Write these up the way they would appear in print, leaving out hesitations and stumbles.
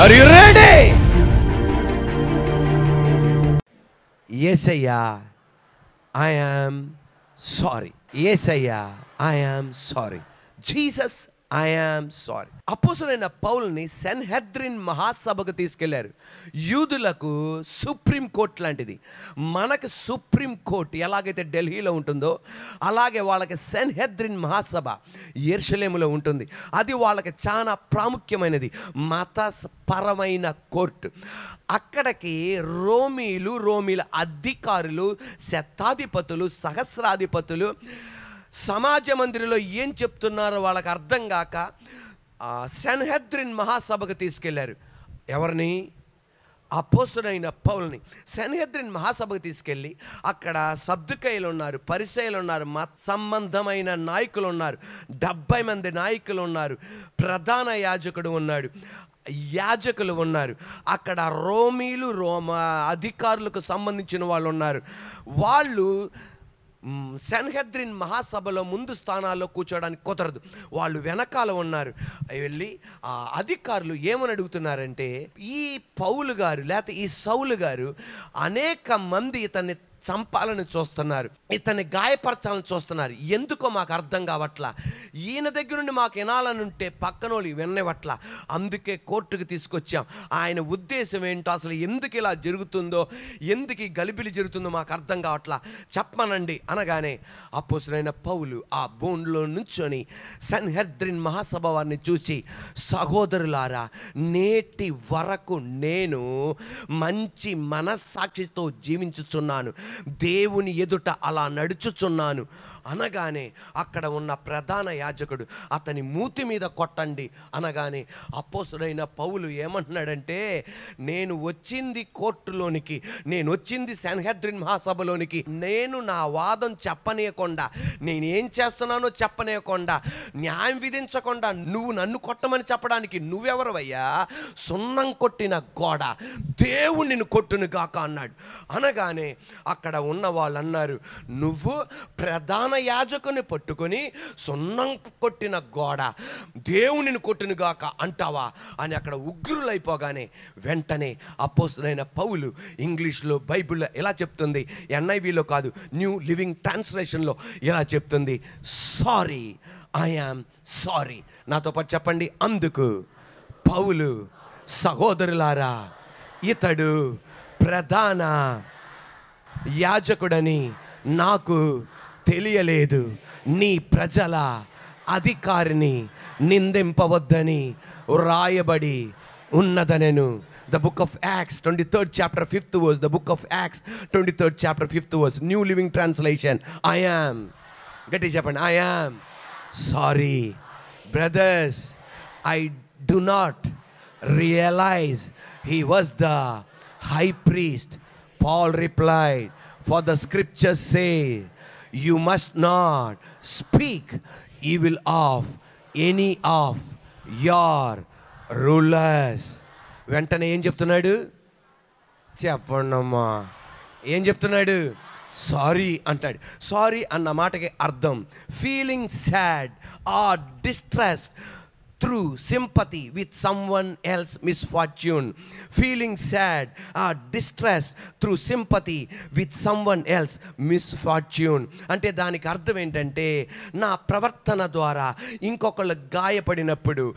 Are you ready? Yesayya I am sorry. Yesayya I am sorry. Jesus I am sorry. అపోస్తలుడైన పౌలుని సెన్హెద్రిన్ మహాసభకు తీసుకెళ్లారు. యూదులకు supreme court లాంటిది. మనకు సుప్రీం కోర్ట్ ఎలాగైతే ఢిల్లీలో ఉంటుందో అలాగే వాళ్ళకి సెన్హెద్రిన్ మహాసభ యెరూషలేములో ఉంటుంది. అది వాళ్ళకి చాలా ప్రాముఖ్యమైనది, మతపరమైన కోర్టు. అక్కడికి రోమీల అధికారులు, శతాధిపతులు, సహస్రాధిపతులు సమాజ మందిరంలో ఏం చెప్తున్నారో వాళ్ళకి అర్థం కాక సెన్హెద్రిన్ మహాసభకు తీసుకెళ్లారు. ఎవరిని? అపోస్తలుడైన పౌలుని సెన్హెద్రిన్ మహాసభకు తీసుకెళ్ళి అక్కడ సద్దుకయ్యులు ఉన్నారు, పరిసయ్యులు ఉన్నారు, మత సంబంధమైన నాయకులు ఉన్నారు, 70 మంది నాయకులు ఉన్నారు, ప్రధాన యాజకుడు ఉన్నాడు, యాజకులు ఉన్నారు. అక్కడ రోమ అధికారులకు సంబంధించిన వాళ్ళు ఉన్నారు. వాళ్ళు సెన్హెద్రిన్ మహాసభలో ముందు స్థానాల్లో కూర్చోడానికి కుదరదు, వాళ్ళు వెనకాల ఉన్నారు. వెళ్ళి ఆ అధికారులు ఏమని అడుగుతున్నారంటే, ఈ పౌలు గారు లేకపోతే ఈ సౌలు గారు అనేక మంది ఇతన్ని చంపాలని చూస్తున్నారు, ఇతన్ని గాయపరచాలని చూస్తున్నారు, ఎందుకో మాకు అర్థం కావట్లా, ఈయన దగ్గర నుండి మాకు వినాలని ఉంటే పక్కనోళ్ళు వినవట్లా, అందుకే కోర్టుకు తీసుకొచ్చాం. ఆయన ఉద్దేశం ఏంటో, అసలు ఎందుకు ఇలా జరుగుతుందో, ఎందుకు ఈ గలిబిలి జరుగుతుందో మాకు అర్థం కావట్లా, చెప్పమనండి అనగానే అపోస్తలుడైన పౌలు ఆ బోన్లో నుంచొని సెన్హెద్రిన్ మహాసభ వారిని చూసి, సహోదరులారా, నేటి వరకు నేను మంచి మనస్సాక్షితో జీవించుచున్నాను, దేవుని ఎదుట అలా నడుచుచున్నాను అనగానే అక్కడ ఉన్న ప్రధాన యాజకుడు అతని మూతి మీద కొట్టండి అనగానే అపోస్తలుడైన పౌలు ఏమంటున్నాడంటే, నేను వచ్చింది కోర్టులోనికి, నేను వచ్చింది సెన్హెద్రిన్ మహాసభలోనికి, నేను నా వాదం చెప్పనీయకుండా, నేనేం చేస్తున్నానో చెప్పనీయకుండా, న్యాయం విధించకుండా నువ్వు నన్ను కొట్టమని చెప్పడానికి నువ్వెవరవయ్యా? సున్నం కొట్టిన గోడ, దేవుడు నిన్ను కొట్టును గాక అన్నాడు. అనగానే అక్కడ ఉన్న వాళ్ళు అన్నారు, నువ్వు ప్రధాన యాజకుని పట్టుకొని సున్నం కొట్టిన గోడ, దేవునిని కొట్టును గాక అంటావా అని అక్కడ ఉగ్రులైపోగానే వెంటనే అపోస్తలుడైన పౌలు ఇంగ్లీష్లో బైబిల్లో ఎలా చెప్తుంది, NIVలో కాదు, న్యూ లివింగ్ ట్రాన్స్లేషన్లో ఎలా చెప్తుంది, సారీ, ఐ యామ్ సారీ. నాతో పాటు చెప్పండి, అందుకు పౌలు, సహోదరులారా, ఇతడు ప్రధాన యాజకుడని నాకు తెలియలేదు, నీ ప్రజల అధికారిని నిందింపవద్దని రాయబడి ఉన్నదనెను. The book of Acts 23rd chapter 5th verse, the book of Acts 23rd chapter 5th verse, New Living Translation. I am, గట్టి చెప్పండి, I am sorry brothers, I do not realize he was the high priest. Paul replied, for the scriptures say, you must not speak evil of any of your rulers. వెంటనే ఏం చెప్తున్నాడు? చెప్పండమ్మా, ఏం చెప్తున్నాడు? Sorry అంటాడు. Sorry అన్న మాటకి అర్థం feeling sad are distress through sympathy with someone else misfortune. Feeling sad or distressed through sympathy with someone else misfortune. అంటే దానికి అర్థం ఏంటంటే, నా ప్రవర్తన ద్వారా ఇంకొకళ్ళు గాయపడినప్పుడు,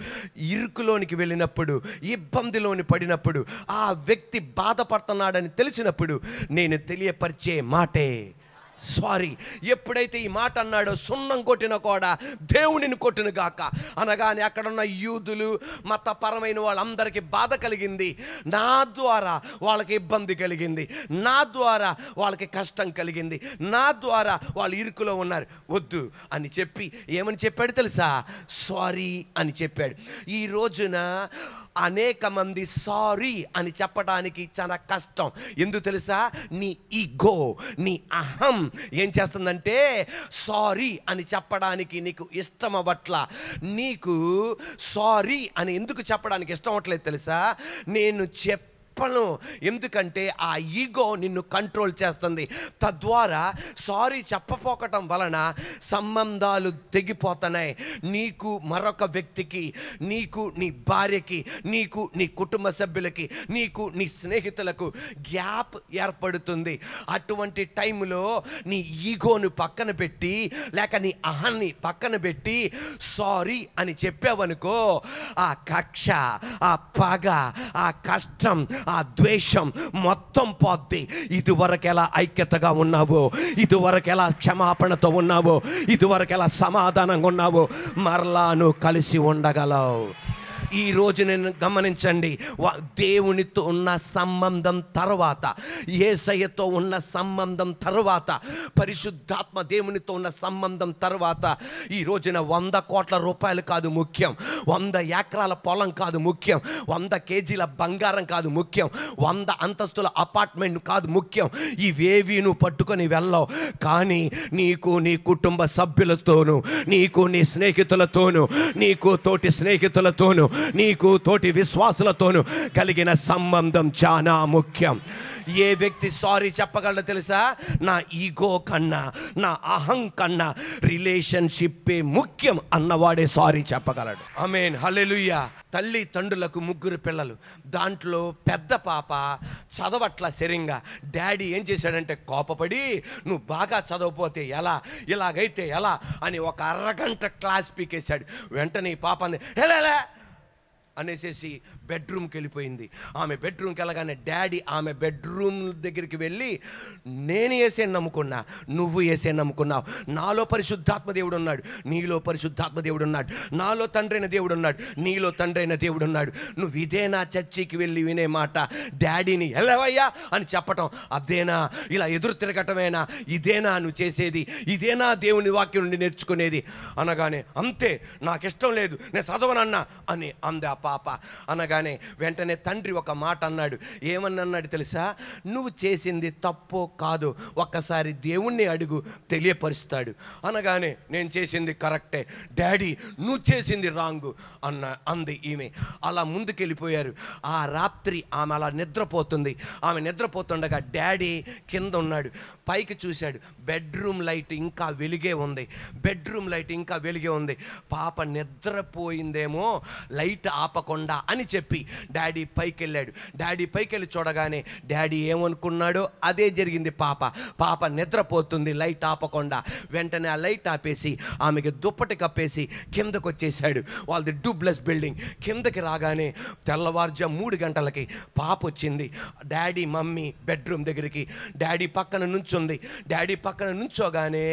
ఇరుకులోనికి వెళ్ళినప్పుడు, ఇబ్బందిలోని పడినప్పుడు, ఆ వ్యక్తి బాధపడుతున్నాడని తెలిసినప్పుడు నేను తెలియపరిచే మాటే సారీ. ఎప్పుడైతే ఈ మాట అన్నాడో, సున్నం కొట్టిన కూడా దేవునిని కొట్టును గాక అనగానే అక్కడున్న యూదులు, మతపరమైన వాళ్ళందరికీ బాధ కలిగింది, నా ద్వారా వాళ్ళకి ఇబ్బంది కలిగింది, నా ద్వారా వాళ్ళకి కష్టం కలిగింది, నా ద్వారా వాళ్ళు ఇరుకులో ఉన్నారు, వద్దు అని చెప్పి ఏమని చెప్పాడు తెలుసా? సారీ అని చెప్పాడు. ఈ రోజున అనేక మంది సారీ అని చెప్పడానికి చాలా కష్టం. ఎందుకు తెలుసా? నీ ఈగో, నీ అహం ఏం చేస్తుందంటే సారీ అని చెప్పడానికి నీకు ఇష్టం అవ్వట్లా. నీకు సారీ అని ఎందుకు చెప్పడానికి ఇష్టం అవ్వట్లేదు తెలుసా? నేను చెప్పను. ఎందుకంటే ఆ ఈగో నిన్ను కంట్రోల్ చేస్తుంది. తద్వారా సారీ చెప్పపోకటం వలన సంబంధాలు తెగిపోతున్నాయి. నీకు మరొక వ్యక్తికి, నీకు నీ భార్యకి, నీకు నీ కుటుంబ సభ్యులకి, నీకు నీ స్నేహితులకు గ్యాప్ ఏర్పడుతుంది. అటువంటి టైంలో నీ ఈగోను పక్కన పెట్టి, లేక నీ అహాన్ని పక్కన పెట్టి సారీ అని చెప్పావనుకో, ఆ కక్ష, ఆ పగ, ఆ కష్టం, ఆ ద్వేషం మొత్తం పోద్ది. ఇదివరకు ఎలా ఐక్యతగా ఉన్నావో, ఇదివరకు ఎలా క్షమాపణతో ఉన్నావో, ఇదివరకు ఎలా సమాధానంగా ఉన్నావో, మరలా నువ్వు కలిసి ఉండగలవు. ఈరోజు నేను గమనించండి, దేవునితో ఉన్న సంబంధం తర్వాత, యేసయ్యతో ఉన్న సంబంధం తర్వాత, పరిశుద్ధాత్మ దేవునితో ఉన్న సంబంధం తర్వాత, ఈ రోజున 100 కోట్ల రూపాయలు కాదు ముఖ్యం, 100 ఎకరాల పొలం కాదు ముఖ్యం, 100 కేజీల బంగారం కాదు ముఖ్యం, 100 అంతస్తుల అపార్ట్మెంట్ కాదు ముఖ్యం. ఇవేవి నువ్వు పట్టుకొని వెళ్ళవు. కానీ నీకు నీ కుటుంబ సభ్యులతోనూ, నీకు నీ స్నేహితులతోనూ, నీకు తోటి స్నేహితులతోనూ, నీకు తోటి విశ్వాసులతోనూ కలిగిన సంబంధం చాలా ముఖ్యం. ఏ వ్యక్తి సారీ చెప్పగలడో తెలుసా? నా ఈగో కన్నా, నా అహం కన్నా రిలేషన్షిప్పే ముఖ్యం అన్నవాడే సారీ చెప్పగలడు. ఆమేన్, హల్లెలూయా. తల్లి తండ్రులకు 3 పిల్లలు. దాంట్లో పెద్ద పాప చదవట్ల సరిగ్గా. డాడీ ఏం చేశాడంటే కోపపడి, నువ్వు బాగా చదవపోతే ఎలా, ఇలాగైతే ఎలా అని ఒక అరగంట క్లాస్ పీకేశాడు. వెంటనే ఈ పాప అంది ఎలా అనేసేసి బెడ్రూమ్కి వెళ్ళిపోయింది. ఆమె బెడ్రూమ్కి వెళ్ళగానే డాడీ ఆమె బెడ్రూమ్ దగ్గరికి వెళ్ళి, నేను యేసేని నమ్ముకున్నా, నువ్వు యేసేని నమ్ముకున్నావు, నాలో పరిశుద్ధాత్మ దేవుడు ఉన్నాడు, నీలో పరిశుద్ధాత్మ దేవుడు ఉన్నాడు, నాలో తండ్రైన దేవుడు ఉన్నాడు, నీలో తండ్రైన దేవుడు ఉన్నాడు. నువ్వు ఇదేనా చర్చికి వెళ్ళి వినే మాట? డాడీని ఎలవయ్యా అని చెప్పటం అదేనా? ఇలా ఎదురు తిరగటమేనా? ఇదేనా నువ్వు చేసేది? ఇదేనా దేవుని వాక్యం నుండి నేర్చుకునేది? అనగానే అంతే, నాకు ఇష్టం లేదు, నేను చదవనన్నా అని అంది ఆ పాప. అనగానే వెంటనే తండ్రి ఒక మాట అన్నాడు. ఏమని అన్నాడు తెలుసా? నువ్వు చేసింది తప్పో కాదు, ఒక్కసారి దేవుణ్ణి అడుగు, తెలియపరుస్తాడు. అనగానే నేను చేసింది కరెక్టే డాడీ, నువ్వు చేసింది రాంగు అంది ఈమె. అలా ముందుకెళ్ళిపోయారు. ఆ రాత్రి ఆమె అలా నిద్రపోతుంది. ఆమె నిద్రపోతుండగా డాడీ కింద ఉన్నాడు. పైకి చూశాడు, బెడ్రూమ్ లైట్ ఇంకా వెలిగే ఉంది, బెడ్రూమ్ లైట్ ఇంకా వెలిగే ఉంది. పాప నిద్రపోయిందేమో లైట్ ఆపకుండా అని చెప్పి డాడీ పైకి వెళ్ళాడు. డాడీ పైకి వెళ్ళి చూడగానే డాడీ ఏమనుకున్నాడో అదే జరిగింది. పాప నిద్రపోతుంది లైట్ ఆపకుండా. వెంటనే ఆ లైట్ ఆపేసి ఆమెకి దుప్పటి కప్పేసి కిందకు వచ్చేసాడు. వాళ్ళది డూప్లెస్ బిల్డింగ్. కిందకి రాగానే తెల్లవారుజాము 3 గంటలకి పాప వచ్చింది డాడీ మమ్మీ బెడ్రూమ్ దగ్గరికి. డాడీ పక్కన నుంచుంది. డాడీ పక్కన నుంచోగానే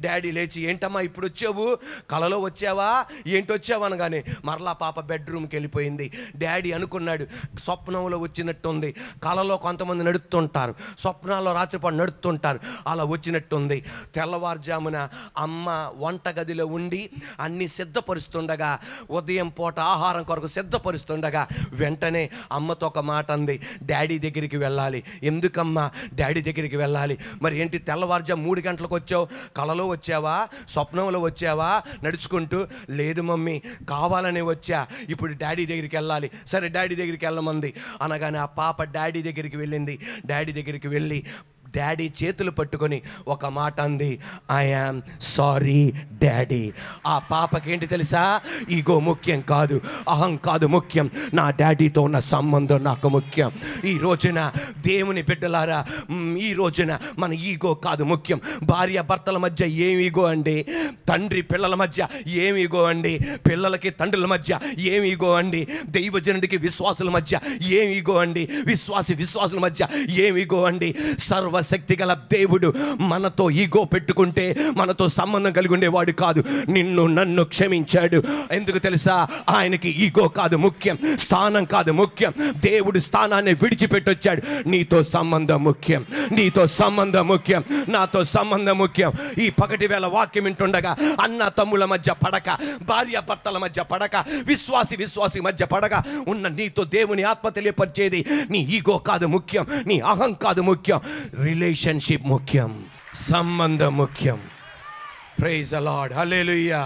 డాడీ లేచి, ఏంటమ్మా ఇప్పుడు వచ్చావు, కలలో వచ్చావా, ఏంటి వచ్చావు అనగానే మరలా పాప బెడ్రూమ్కి వెళ్ళిపోయింది. డాడీ అనుకున్నాడు స్వప్నంలో వచ్చినట్టుంది. కలలో కొంతమంది నడుస్తుంటారు, స్వప్నాల్లో రాత్రిపాటు నడుస్తుంటారు, అలా వచ్చినట్టుంది. తెల్లవారుజామున అమ్మ వంటగదిలో ఉండి అన్ని సిద్ధపరుస్తుండగా, ఉదయం పూట ఆహారం కొరకు సిద్ధపరుస్తుండగా వెంటనే అమ్మతో ఒక మాట అంది, డాడీ దగ్గరికి వెళ్ళాలి. ఎందుకమ్మా డాడీ దగ్గరికి వెళ్ళాలి? మరి ఏంటి తెల్లవారుజాము 3 గంటలకు వచ్చావు, కలలో వచ్చావా, స్వప్నంలో వచ్చావా నడుచుకుంటూ? లేదు మమ్మీ, కావాలనే వచ్చా, ఇప్పుడు డాడీ దగ్గరికి వెళ్ళాలి. సరే డాడీ దగ్గరికి వెళ్ళమంది. అనగానే ఆ పాప డాడీ దగ్గరికి వెళ్ళింది. డాడీ దగ్గరికి వెళ్ళి డాడీ చేతులు పట్టుకొని ఒక మాట అంది, ఐ యామ్ సారీ డాడీ. ఆ పాపకేంటి తెలుసా? ఈగో ముఖ్యం కాదు, అహం కాదు ముఖ్యం, నా డాడీతో ఉన్న సంబంధం నాకు ముఖ్యం. ఈ రోజున దేవుని బిడ్డలారా, ఈ రోజున మన ఈగో కాదు ముఖ్యం. భార్య భర్తల మధ్య ఏం ఈగో అండి? తండ్రి పిల్లల మధ్య ఏం ఈగో అండి? పిల్లలకి తండ్రుల మధ్య ఏం ఈగో అండి? దైవజనుడికి విశ్వాసుల మధ్య ఏం ఈగో అండి? విశ్వాసుల మధ్య ఏం ఈగో అండి? సర్వశక్తి గల దేవుడు మనతో ఈగో పెట్టుకుంటే మనతో సంబంధం కలిగి ఉండేవాడు కాదు. నిన్ను నన్ను క్షమించాడు. ఎందుకు తెలుసా? ఆయనకి ఈగో కాదు ముఖ్యం, స్థానం కాదు ముఖ్యం. దేవుడు స్థానాన్ని విడిచిపెట్టొచ్చాడు. నీతో సంబంధం ముఖ్యం, నీతో సంబంధం ముఖ్యం, నాతో సంబంధం ముఖ్యం. ఈ పగటి వేళ వాక్యం వింటుండగా అన్న తమ్ముల మధ్య పడక, భార్య భర్తల మధ్య పడక, విశ్వాసి మధ్య పడక ఉన్న నీతో దేవుని ఆత్మ తెలియపరిచేది నీ ఈగో కాదు ముఖ్యం, నీ అహం కాదు ముఖ్యం, రిలేషన్షిప్ ముఖ్యం, సంబంధం ముఖ్యం. Praise the Lord, hallelujah.